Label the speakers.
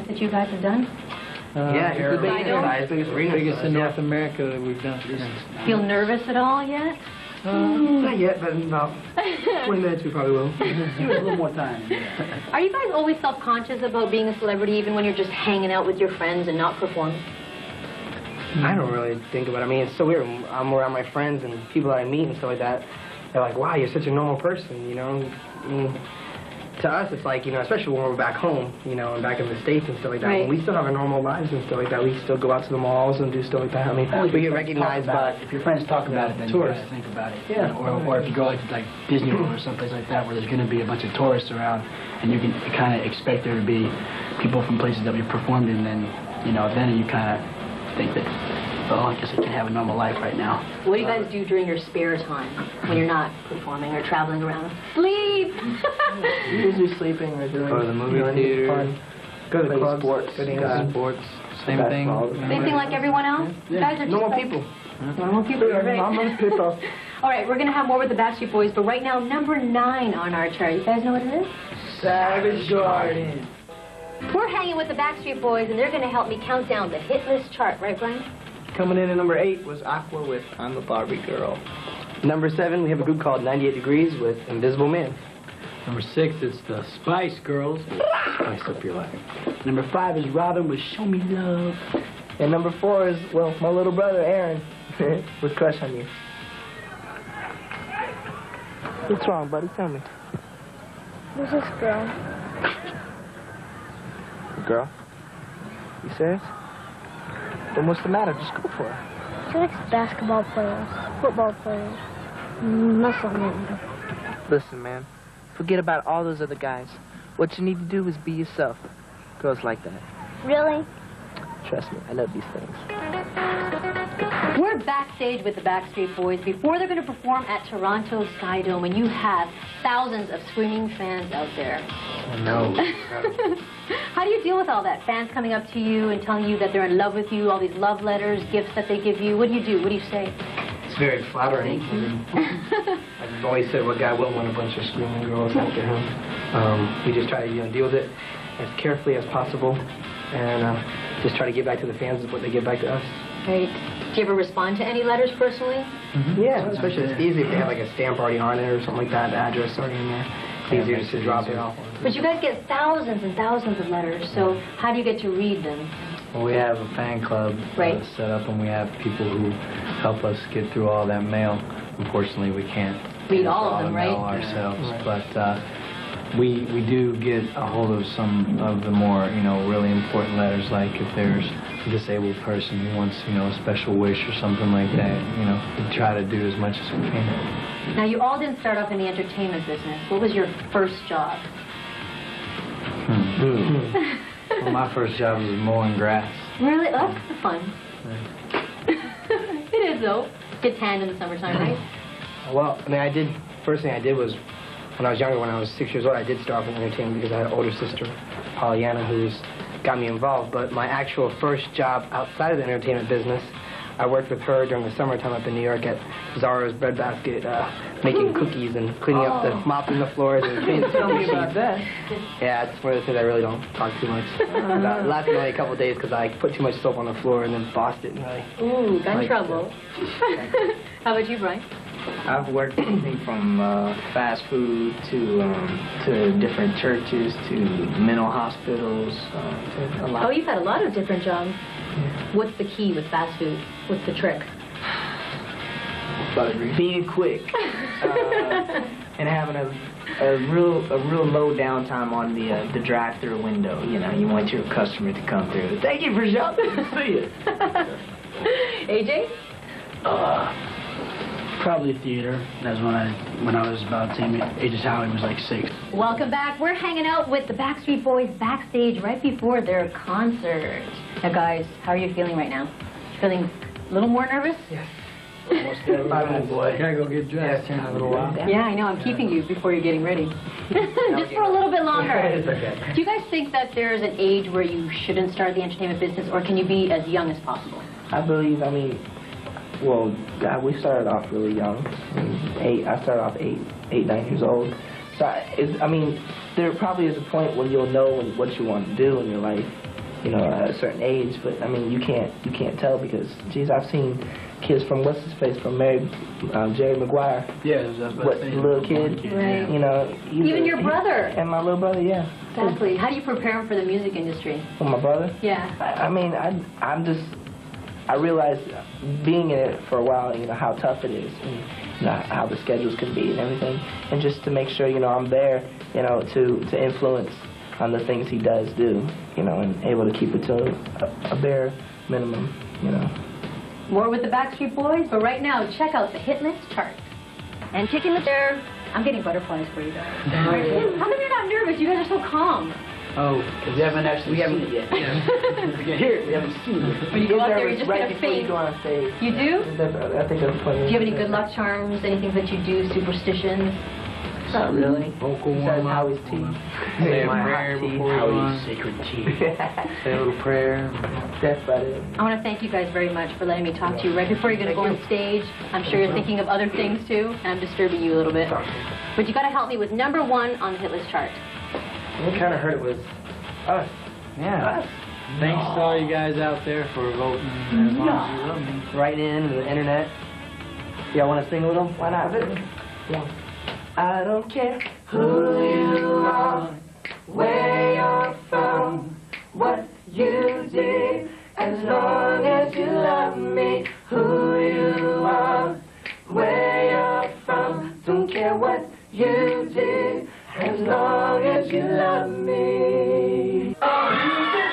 Speaker 1: that you guys have done?
Speaker 2: Yeah, it's the
Speaker 3: biggest in North America that we've done.
Speaker 1: Feel nervous at all yet?
Speaker 2: Not yet, but in about 20 minutes we probably will.
Speaker 3: Give us a little more time.
Speaker 1: Are you guys always self-conscious about being a celebrity, even when you're just hanging out with your friends and not performing?
Speaker 2: I don't really think about it. I mean, it's so weird. I'm around my friends and people that I meet and stuff like that. They're like, wow, you're such a normal person, you know? I mean, to us, it's like, you know, especially when we're back home, you know, and back in the States and stuff like that.
Speaker 1: Right.
Speaker 2: When we still have our normal lives and stuff like that. We still go out to the malls and do stuff like that. I mean, we get recognized by...
Speaker 3: If your friends talk about it, then
Speaker 2: tourists.
Speaker 3: you think about it.
Speaker 2: Yeah.
Speaker 3: Or if you go like Disney World or someplace like that where there's going to be a bunch of tourists around and you can kind of expect there to be people from places that we performed in, then, you know, then you kind of think that, well, I guess I can have a normal life right now.
Speaker 1: What do you guys do during your spare time when you're not performing or traveling around? Sleep!
Speaker 2: Usually sleeping or doing...
Speaker 3: Go to the movie theater.
Speaker 2: Fun. Go to the clubs.
Speaker 3: Sports. Same thing.
Speaker 1: Same thing like everyone else? You guys are just
Speaker 2: Normal
Speaker 1: like
Speaker 2: people.
Speaker 1: Normal people, you're right.
Speaker 2: Normal people.
Speaker 1: All right, we're going to have more with the Backstreet Boys, but right now, number 9 on our chart. You guys know what it is?
Speaker 2: Savage Garden.
Speaker 1: We're hanging with the Backstreet Boys, and they're going to help me count down the hit list chart. Right, Brian?
Speaker 2: Coming in at number 8 was Aqua with I'm a Barbie Girl. Number 7, we have a group called 98 Degrees with Invisible Man.
Speaker 3: Number 6 is the Spice Girls. Spice up your life. Number 5 is Robin with Show Me Love.
Speaker 2: And number 4 is, well, my little brother, Aaron, with Crush on You. What's wrong, buddy? Tell me.
Speaker 4: Who's this girl?
Speaker 2: Girl? You serious? Then what's the matter? Just go for it.
Speaker 4: She likes basketball players, football players, muscle men.
Speaker 5: Listen, man, forget about all those other guys. What you need to do is be yourself. Girls like that.
Speaker 4: Really?
Speaker 5: Trust me, I know these things.
Speaker 1: We're backstage with the Backstreet Boys before they're going to perform at Toronto Sky Dome, and you have thousands of screaming fans out there.
Speaker 2: I know.
Speaker 1: How do you deal with all that? Fans coming up to you and telling you that they're in love with you, all these love letters, gifts that they give you. What do you do? What do you say?
Speaker 2: It's very flattering. I've always said what guy wouldn't want a bunch of screaming girls after him. We just try to, you know, deal with it as carefully as possible and just try to give back to the fans what they give back to us.
Speaker 1: Right. Do you ever respond to any letters personally?
Speaker 2: Yeah, especially it's easy if they have like a stamp already on it or something like that, the address already in there. It's easier just to drop it off.
Speaker 1: But you guys get thousands and thousands of letters, so how do you get to read them?
Speaker 6: Well, we have a fan club set up, and we have people who help us get through all that mail. Unfortunately, we can't
Speaker 1: read all of them, right?
Speaker 6: Ourselves, but we do get a hold of some of the more, you know, really important letters, like if there's a disabled person who wants, you know, a special wish or something like that. You know, we try to do as much as we can.
Speaker 1: Now, you all didn't start off in the entertainment business. What was your first job?
Speaker 6: Well, my first job was mowing grass.
Speaker 1: Really? Oh, that's fun. It is, though. Get tanned in the summertime, right?
Speaker 2: Well, I mean, first thing I did was, when I was younger, when I was 6 years old, I did start off in entertainment because I had an older sister, Pollyanna, who's got me involved. But my actual first job outside of the entertainment business, I worked with her during the summertime up in New York at Zara's Breadbasket, making cookies and cleaning up the, mopping the floors and cleaning the machines.
Speaker 5: that.
Speaker 2: Yeah, it's one of the things I really don't talk too much. It lasted only a couple of days because I put too much soap on the floor and then bossed it. And
Speaker 1: Ooh, got in trouble. How about you, Brian?
Speaker 5: I've worked anything from fast food to different churches to mental hospitals. To a lot.
Speaker 1: Oh, you've had a lot of different jobs. What's the key with fast food? What's the trick?
Speaker 5: Being quick and having a real low downtime on the drive-through window. You know, you want your customer to come through. Thank you for shopping. See ya.
Speaker 1: AJ?
Speaker 3: Probably theater. That's when I was about the same age as Howie, was like 6.
Speaker 1: Welcome back. We're hanging out with the Backstreet Boys backstage right before their concert. Now, guys, how are you feeling right now? Feeling a little more nervous?
Speaker 2: Yes.
Speaker 3: Almost there, little boy. Gotta go get dressed here in a little while.
Speaker 1: Yeah, I know. I'm keeping you before you're getting ready. Just for a little bit longer.
Speaker 2: It's okay.
Speaker 1: Do you guys think that there's an age where you shouldn't start the entertainment business, or can you be as young as possible?
Speaker 5: I believe, I mean, well, God, we started off really young. I started off 8, 9 years old. So, I mean, there probably is a point where you'll know what you want to do in your life. you know, at a certain age. But I mean, you can't tell because, geez, I've seen kids from what's his face from Jerry Maguire.
Speaker 3: Yeah, that's
Speaker 5: What little kid,
Speaker 1: Right.
Speaker 5: you know.
Speaker 1: Even your brother.
Speaker 5: And my little brother, yeah.
Speaker 1: Exactly. How do you prepare him for the music industry?
Speaker 5: For my brother.
Speaker 1: Yeah.
Speaker 5: I mean, I realized being in it for a while, you know, how tough it is, and you know, how the schedules can be and everything, and just to make sure, you know, I'm there, you know, to influence on the things he does do, you know, and able to keep it to a bare minimum, you know.
Speaker 1: More with the Backstreet Boys, but right now, check out the hit list chart. And kicking the chair, I'm getting butterflies for you guys. How come you're not nervous? You guys are so calm.
Speaker 3: Oh, because we haven't actually seen it yet. Here, we haven't seen it.
Speaker 1: When you go out there, you're just
Speaker 5: right
Speaker 1: going to
Speaker 5: before you
Speaker 1: faint.
Speaker 5: go on stage.
Speaker 1: You do?
Speaker 5: I think that's funny.
Speaker 1: Do you have any good luck charms, anything that you do, superstitions?
Speaker 5: Not really.
Speaker 3: Vocal
Speaker 5: Besides
Speaker 3: warm-up.
Speaker 5: Howie's teeth.
Speaker 3: Say a
Speaker 5: My
Speaker 3: prayer
Speaker 5: hot teeth.
Speaker 3: before you go on. Sacred tea. Say a little prayer.
Speaker 5: That's about it.
Speaker 1: I want to thank you guys very much for letting me talk to you right before you're going to go on stage. I'm sure you're thinking of other things too, and I'm disturbing you a little bit. But you got to help me with #1 on the hit list chart.
Speaker 2: We kind of heard it was us.
Speaker 6: Yeah. Thanks to all you guys out there for voting as long as you love me.
Speaker 2: Right in the internet. Y'all want to sing a little?
Speaker 5: Why not? Yeah. I don't care who you are, where you're from, what you did, as long as you love me. Who you are, where you're from, don't care what you did, as long as you love me.